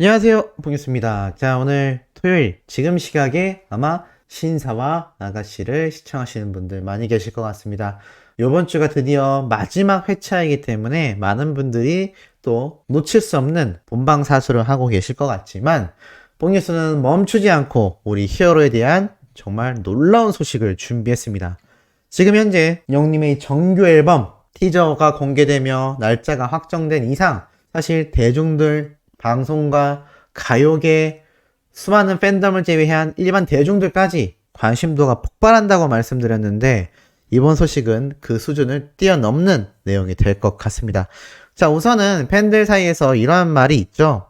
안녕하세요, 봉유스입니다. 자, 오늘 토요일 지금 시각에 아마 신사와 아가씨를 시청하시는 분들 많이 계실 것 같습니다. 이번 주가 드디어 마지막 회차이기 때문에 많은 분들이 또 놓칠 수 없는 본방사수를 하고 계실 것 같지만 봉유스는 멈추지 않고 우리 히어로에 대한 정말 놀라운 소식을 준비했습니다. 지금 현재 영님의 정규 앨범 티저가 공개되며 날짜가 확정된 이상 사실 대중들 방송과 가요계 수많은 팬덤을 제외한 일반 대중들까지 관심도가 폭발한다고 말씀드렸는데 이번 소식은 그 수준을 뛰어넘는 내용이 될 것 같습니다. 자, 우선은 팬들 사이에서 이러한 말이 있죠.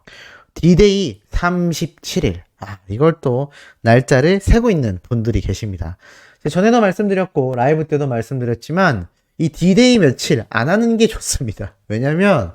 D-Day 37일. 이걸 또 날짜를 세고 있는 분들이 계십니다. 전에도 말씀드렸고 라이브 때도 말씀드렸지만 이 D-Day 며칠 안 하는 게 좋습니다. 왜냐면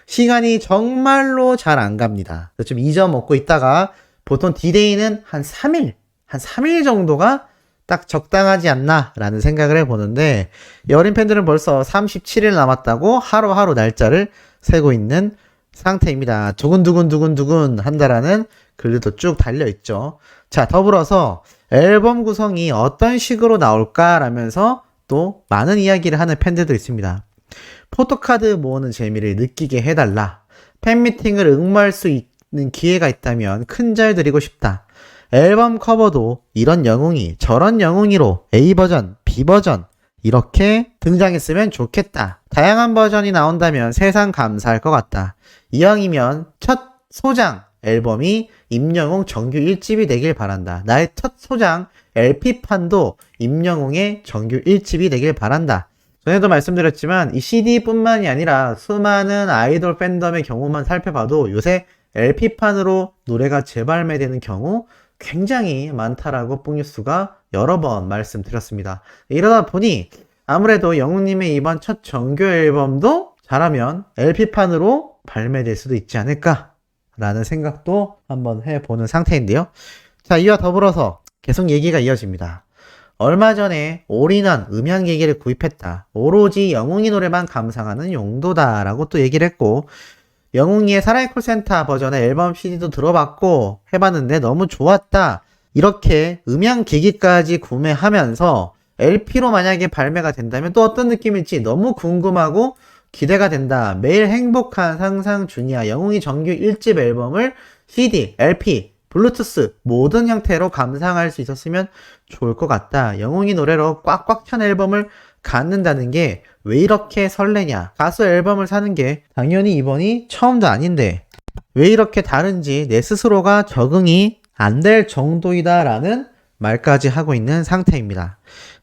시간이 정말로 잘 안 갑니다. 좀 잊어먹고 있다가 보통 D-Day는 한 3일 정도가 딱 적당하지 않나 라는 생각을 해보는데 어린 팬들은 벌써 37일 남았다고 하루하루 날짜를 세고 있는 상태입니다. 두근두근 한다라는 글들도 쭉 달려있죠. 자, 더불어서 앨범 구성이 어떤 식으로 나올까라면서 또 많은 이야기를 하는 팬들도 있습니다. 포토카드 모으는 재미를 느끼게 해달라. 팬미팅을 응모할 수 있는 기회가 있다면 큰 절 드리고 싶다. 앨범 커버도 이런 영웅이 저런 영웅이로 A버전, B버전 이렇게 등장했으면 좋겠다. 다양한 버전이 나온다면 세상 감사할 것 같다. 이왕이면 첫 소장 앨범이 임영웅 정규 1집이 되길 바란다. 나의 첫 소장 LP판도 임영웅의 정규 1집이 되길 바란다. 전에도 말씀드렸지만 이 CD뿐만이 아니라 수많은 아이돌 팬덤의 경우만 살펴봐도 요새 LP판으로 노래가 재발매되는 경우 굉장히 많다라고 뽕뉴스가 여러 번 말씀드렸습니다. 이러다 보니 아무래도 영웅님의 이번 첫 정규 앨범도 잘하면 LP판으로 발매될 수도 있지 않을까 라는 생각도 한번 해보는 상태인데요. 자, 이와 더불어서 계속 얘기가 이어집니다. 얼마 전에 올인원 음향기기를 구입했다. 오로지 영웅이 노래만 감상하는 용도다 라고 또 얘기를 했고 영웅이의 사랑의 콜센터 버전의 앨범 CD도 들어봤고 해봤는데 너무 좋았다. 이렇게 음향기기까지 구매하면서 LP로 만약에 발매가 된다면 또 어떤 느낌일지 너무 궁금하고 기대가 된다. 매일 행복한 상상 중이야. 영웅이 정규 1집 앨범을 CD, LP, 블루투스 모든 형태로 감상할 수 있었으면 좋을 것 같다. 영웅이 노래로 꽉꽉 찬 앨범을 갖는다는 게 왜 이렇게 설레냐. 가수 앨범을 사는 게 당연히 이번이 처음도 아닌데 왜 이렇게 다른지 내 스스로가 적응이 안 될 정도이다 라는 말까지 하고 있는 상태입니다.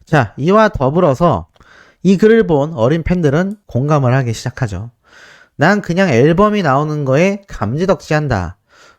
자, 이와 더불어서 이 글을 본 어린 팬들은 공감을 하기 시작하죠. 난 그냥 앨범이 나오는 거에 감지덕지한다.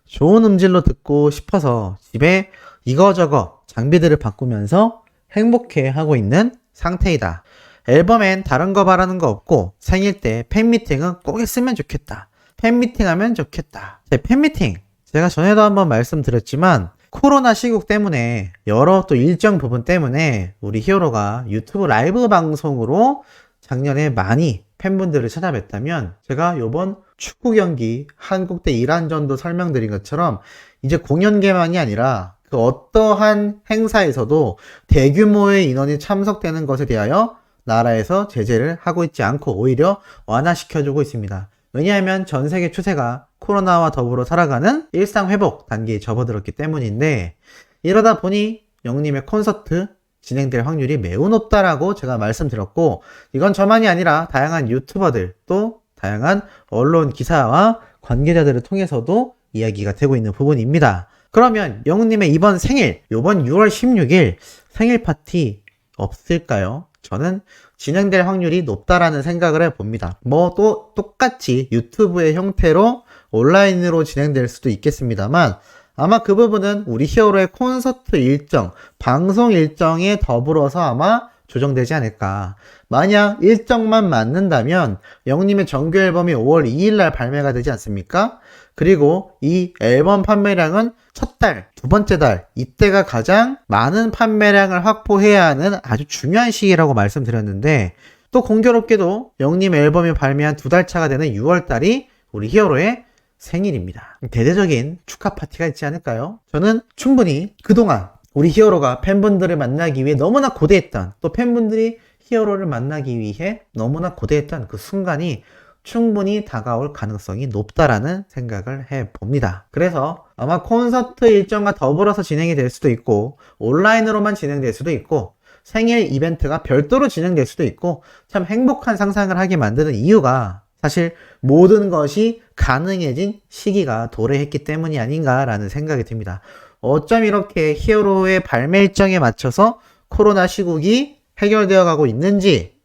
좋은 음질로 듣고 싶어서 집에 이거저거 장비들을 바꾸면서 행복해 하고 있는 상태이다. 앨범엔 다른 거 바라는 거 없고 생일 때 팬미팅은 꼭 했으면 좋겠다. 팬미팅 하면 좋겠다. 팬미팅 제가 전에도 한번 말씀드렸지만 코로나 시국 때문에 여러 또 일정 부분 때문에 우리 히어로가 유튜브 라이브 방송으로 작년에 많이 팬분들을 찾아뵀다면 제가 요번 축구 경기 한국 대 이란전도 설명드린 것처럼 이제 공연계만이 아니라 그 어떠한 행사에서도 대규모의 인원이 참석되는 것에 대하여 나라에서 제재를 하고 있지 않고 오히려 완화시켜주고 있습니다. 왜냐하면 전 세계 추세가 코로나와 더불어 살아가는 일상회복 단계에 접어들었기 때문인데 이러다 보니 영웅님의 콘서트 진행될 확률이 매우 높다라고 제가 말씀드렸고 이건 저만이 아니라 다양한 유튜버들 또 다양한 언론 기사와 관계자들을 통해서도 이야기가 되고 있는 부분입니다. 그러면 영웅님의 이번 생일 이번 6월 16일 생일 파티 없을까요? 저는 진행될 확률이 높다라는 생각을 해봅니다. 뭐 또 똑같이 유튜브의 형태로 온라인으로 진행될 수도 있겠습니다만 아마 그 부분은 우리 히어로의 콘서트 일정, 방송 일정에 더불어서 아마 조정되지 않을까. 만약 일정만 맞는다면 영웅님의 정규 앨범이 5월 2일날 발매가 되지 않습니까? 그리고 이 앨범 판매량은 첫 달, 두 번째 달 이때가 가장 많은 판매량을 확보해야 하는 아주 중요한 시기라고 말씀드렸는데 또 공교롭게도 영웅님 앨범이 발매한 두 달 차가 되는 6월 달이 우리 히어로의 생일입니다. 대대적인 축하 파티가 있지 않을까요? 저는 충분히 그동안 우리 히어로가 팬분들을 만나기 위해 너무나 고대했던, 또 팬분들이 히어로를 만나기 위해 너무나 고대했던 그 순간이 충분히 다가올 가능성이 높다라는 생각을 해봅니다. 그래서 아마 콘서트 일정과 더불어서 진행이 될 수도 있고, 온라인으로만 진행될 수도 있고, 생일 이벤트가 별도로 진행될 수도 있고, 참 행복한 상상을 하게 만드는 이유가 사실 모든 것이 가능해진 시기가 도래했기 때문이 아닌가라는 생각이 듭니다. 어쩜 이렇게 히어로의 발매 일정에 맞춰서 코로나 시국이 해결되어 가고 있는지,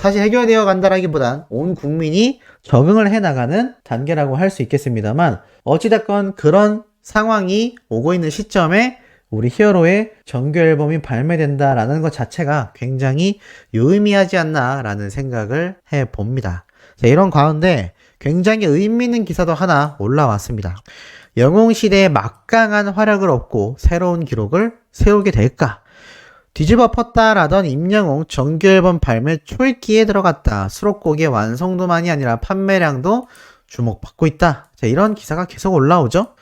사실 해결되어 간다라기보단 온 국민이 적응을 해나가는 단계라고 할 수 있겠습니다만, 어찌됐건 그런 상황이 오고 있는 시점에 우리 히어로의 정규 앨범이 발매된다라는 것 자체가 굉장히 유의미하지 않나라는 생각을 해봅니다. 자, 이런 가운데 굉장히 의미 있는 기사도 하나 올라왔습니다. 영웅시대의 막강한 활약을 얻고 새로운 기록을 세우게 될까? 뒤집어 펐다라던 임영웅 정규 앨범 발매 초읽기에 들어갔다. 수록곡의 완성도만이 아니라 판매량도 주목받고 있다. 자, 이런 기사가 계속 올라오죠.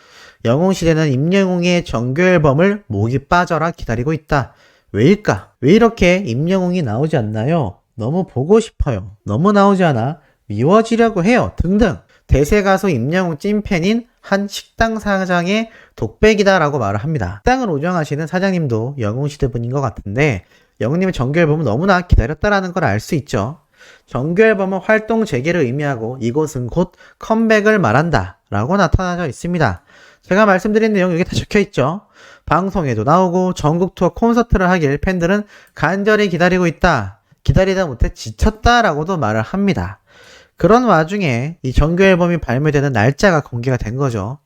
영웅시대는 임영웅의 정규 앨범을 목이 빠져라 기다리고 있다. 왜일까? 왜 이렇게 임영웅이 나오지 않나요? 너무 보고 싶어요. 너무 나오지 않아 미워지려고 해요. 등등. 대세 가수 임영웅 찐팬인 한 식당 사장의 독백이다라고 말을 합니다. 식당을 운영하시는 사장님도 영웅시대 분인 것 같은데, 영웅님의 정규 앨범은 너무나 기다렸다라는 걸 알 수 있죠. 정규 앨범은 활동 재개를 의미하고 이곳은 곧 컴백을 말한다 라고 나타나져 있습니다. 제가 말씀드린 내용 여기 다 적혀있죠. 방송에도 나오고 전국 투어 콘서트를 하길 팬들은 간절히 기다리고 있다. 기다리다 못해 지쳤다 라고도 말을 합니다. 그런 와중에 이 정규 앨범이 발매되는 날짜가 공개가 된 거죠.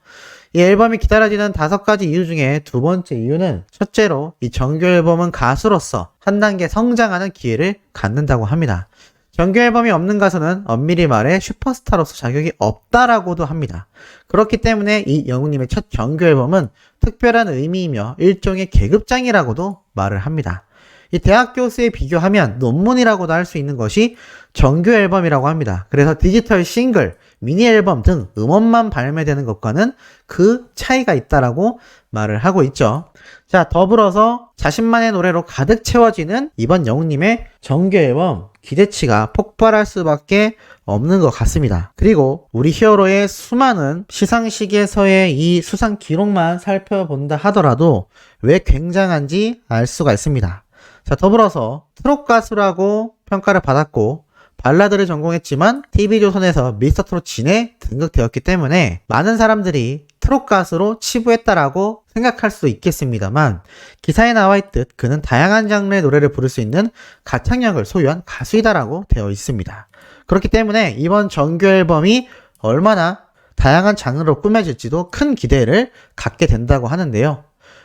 이 앨범이 기다려지는 5가지 이유 중에 두 번째 이유는, 첫째로 이 정규 앨범은 가수로서 한 단계 성장하는 기회를 갖는다고 합니다. 정규 앨범이 없는 가수는 엄밀히 말해 슈퍼스타로서 자격이 없다라고도 합니다. 그렇기 때문에 이 영웅님의 첫 정규 앨범은 특별한 의미이며 일종의 계급장이라고도 말을 합니다. 이 대학 교수에 비교하면 논문이라고도 할 수 있는 것이 정규 앨범이라고 합니다. 그래서 디지털 싱글, 미니 앨범 등 음원만 발매되는 것과는 그 차이가 있다라고 말을 하고 있죠. 자, 더불어서 자신만의 노래로 가득 채워지는 이번 영웅님의 정규 앨범, 기대치가 폭발할 수밖에 없는 것 같습니다. 그리고 우리 히어로의 수많은 시상식에서의 이 수상 기록만 살펴본다 하더라도 왜 굉장한지 알 수가 있습니다. 자, 더불어서 트롯 가수라고 평가를 받았고 발라드를 전공했지만 TV조선에서 미스터트롯 진에 등극되었기 때문에 많은 사람들이 트롯 가수로 치부했다라고 생각할 수도 있겠습니다만, 기사에 나와 있듯 그는 다양한 장르의 노래를 부를 수 있는 가창력을 소유한 가수이다라고 되어 있습니다. 그렇기 때문에 이번 정규 앨범이 얼마나 다양한 장르로 꾸며질지도 큰 기대를 갖게 된다고 하는데요.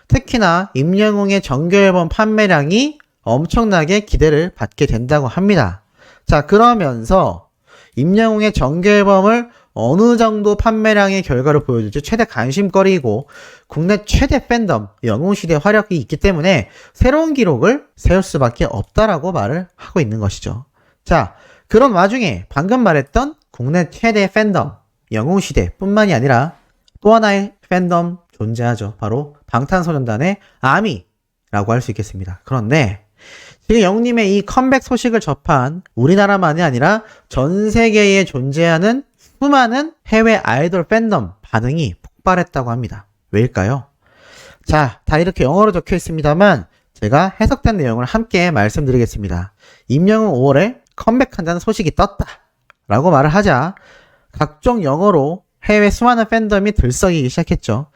특히나 임영웅의 정규 앨범 판매량이 엄청나게 기대를 받게 된다고 합니다. 자, 그러면서 임영웅의 정규 앨범을 어느 정도 판매량의 결과를 보여줄지 최대 관심거리이고 국내 최대 팬덤 영웅시대 화력이 있기 때문에 새로운 기록을 세울 수밖에 없다라고 말을 하고 있는 것이죠. 자, 그런 와중에 방금 말했던 국내 최대 팬덤 영웅시대 뿐만이 아니라 또 하나의 팬덤 존재하죠. 바로 방탄소년단의 아미라고 할 수 있겠습니다. 그런데 지금 영웅님의 이 컴백 소식을 접한 우리나라만이 아니라 전 세계에 존재하는 수많은 해외 아이돌 팬덤 반응이 폭발했다고 합니다. 왜일까요? 자, 다 이렇게 영어로 적혀 있습니다만 제가 해석된 내용을 함께 말씀드리겠습니다. 임영웅 5월에 컴백한다는 소식이 떴다 라고 말을 하자 각종 영어로 해외 수많은 팬덤이 들썩이기 시작했죠.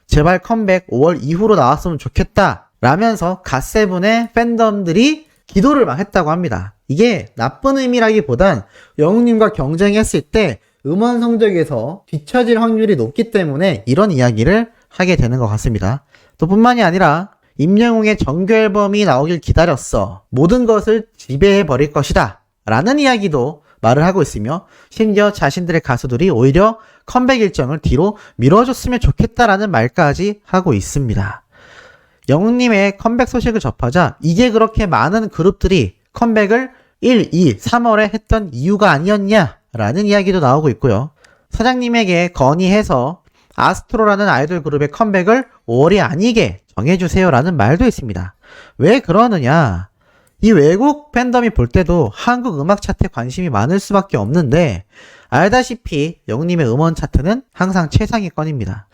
제발 컴백 5월 이후로 나왔으면 좋겠다 라면서 갓세븐의 팬덤들이 기도를 막 했다고 합니다. 이게 나쁜 의미라기보단 영웅님과 경쟁했을 때 음원 성적에서 뒤처질 확률이 높기 때문에 이런 이야기를 하게 되는 것 같습니다. 또 뿐만이 아니라 임영웅의 정규 앨범이 나오길 기다렸어. 모든 것을 지배해버릴 것이다 라는 이야기도 말을 하고 있으며, 심지어 자신들의 가수들이 오히려 컴백 일정을 뒤로 미뤄줬으면 좋겠다라는 말까지 하고 있습니다. 영웅님의 컴백 소식을 접하자 이게 그렇게 많은 그룹들이 컴백을 1, 2, 3월에 했던 이유가 아니었냐라는 이야기도 나오고 있고요. 사장님에게 건의해서 아스트로라는 아이돌 그룹의 컴백을 5월이 아니게 정해주세요라는 말도 있습니다. 왜 그러느냐? 이 외국 팬덤이 볼 때도 한국 음악 차트에 관심이 많을 수밖에 없는데, 알다시피 영웅님의 음원 차트는 항상 최상위권입니다.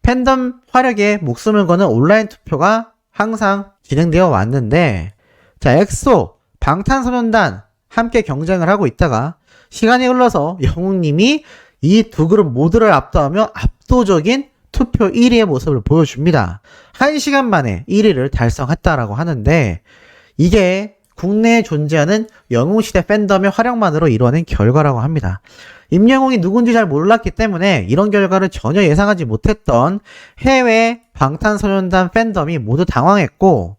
팬덤 활약에 목숨을 거는 온라인 투표가 항상 진행되어 왔는데, 자, 엑소, 방탄소년단 함께 경쟁을 하고 있다가 시간이 흘러서 영웅님이 이 두 그룹 모두를 압도하며 압도적인 투표 1위의 모습을 보여줍니다. 1시간 만에 1위를 달성했다라고 하는데, 이게 국내에 존재하는 영웅시대 팬덤의 활약만으로 이뤄낸 결과라고 합니다. 임영웅이 누군지 잘 몰랐기 때문에 이런 결과를 전혀 예상하지 못했던 해외 방탄소년단 팬덤이 모두 당황했고,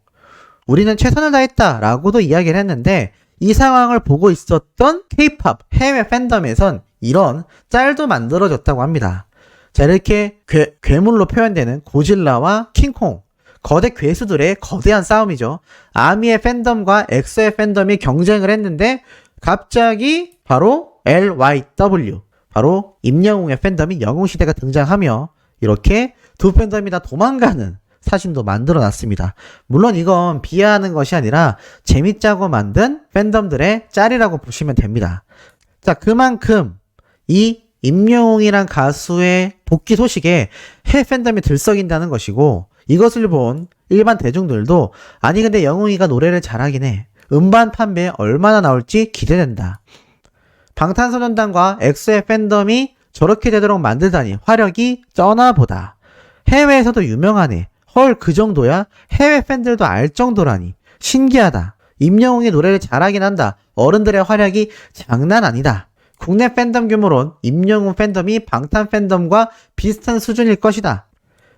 우리는 최선을 다했다 라고도 이야기를 했는데, 이 상황을 보고 있었던 K-POP 해외 팬덤에선 이런 짤도 만들어졌다고 합니다. 자, 이렇게 괴물로 표현되는 고질라와 킹콩, 거대 괴수들의 거대한 싸움이죠. 아미의 팬덤과 엑소의 팬덤이 경쟁을 했는데 갑자기 바로 LYW, 바로 임영웅의 팬덤이 영웅시대가 등장하며 이렇게 두 팬덤이 다 도망가는 사진도 만들어놨습니다. 물론 이건 비하하는 것이 아니라 재밌자고 만든 팬덤들의 짤이라고 보시면 됩니다. 자, 그만큼 이 임영웅이란 가수의 복귀 소식에 해외 팬덤이 들썩인다는 것이고, 이것을 본 일반 대중들도 아니 근데 영웅이가 노래를 잘하긴 해. 음반 판매 얼마나 나올지 기대된다. 방탄소년단과 엑소의 팬덤이 저렇게 되도록 만들다니 화력이 쩌나보다. 해외에서도 유명하네. 헐, 그 정도야? 해외 팬들도 알 정도라니. 신기하다. 임영웅이 노래를 잘하긴 한다. 어른들의 활약이 장난 아니다. 국내 팬덤 규모론 임영웅 팬덤이 방탄 팬덤과 비슷한 수준일 것이다.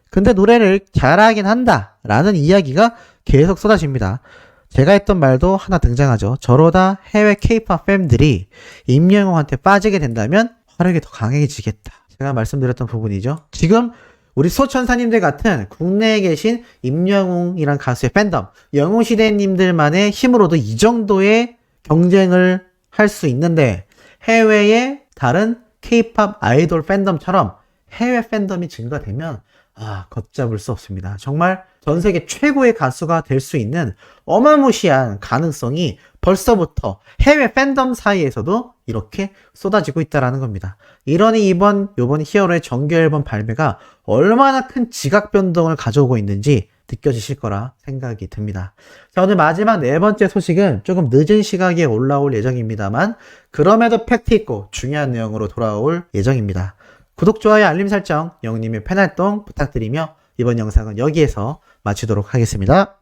근데 노래를 잘하긴 한다 라는 이야기가 계속 쏟아집니다. 제가 했던 말도 하나 등장하죠. 저러다 해외 K-POP 팬들이 임영웅한테 빠지게 된다면 화력이 더 강해지겠다. 제가 말씀드렸던 부분이죠. 지금 우리 소천사님들 같은 국내에 계신 임영웅이란 가수의 팬덤, 영웅시대님들만의 힘으로도 이 정도의 경쟁을 할 수 있는데, 해외의 다른 K-POP 아이돌 팬덤처럼 해외 팬덤이 증가되면 걷잡을 수 없습니다. 정말 전 세계 최고의 가수가 될 수 있는 어마무시한 가능성이 벌써부터 해외 팬덤 사이에서도 이렇게 쏟아지고 있다는 겁니다. 이러니 이번 히어로의 정규 앨범 발매가 얼마나 큰 지각 변동을 가져오고 있는지 느껴지실 거라 생각이 듭니다. 자, 오늘 마지막 네 번째 소식은 조금 늦은 시각에 올라올 예정입니다만 그럼에도 팩트 있고 중요한 내용으로 돌아올 예정입니다. 구독, 좋아요, 알림 설정, 영웅님의 팬활동 부탁드리며 이번 영상은 여기에서 마치도록 하겠습니다.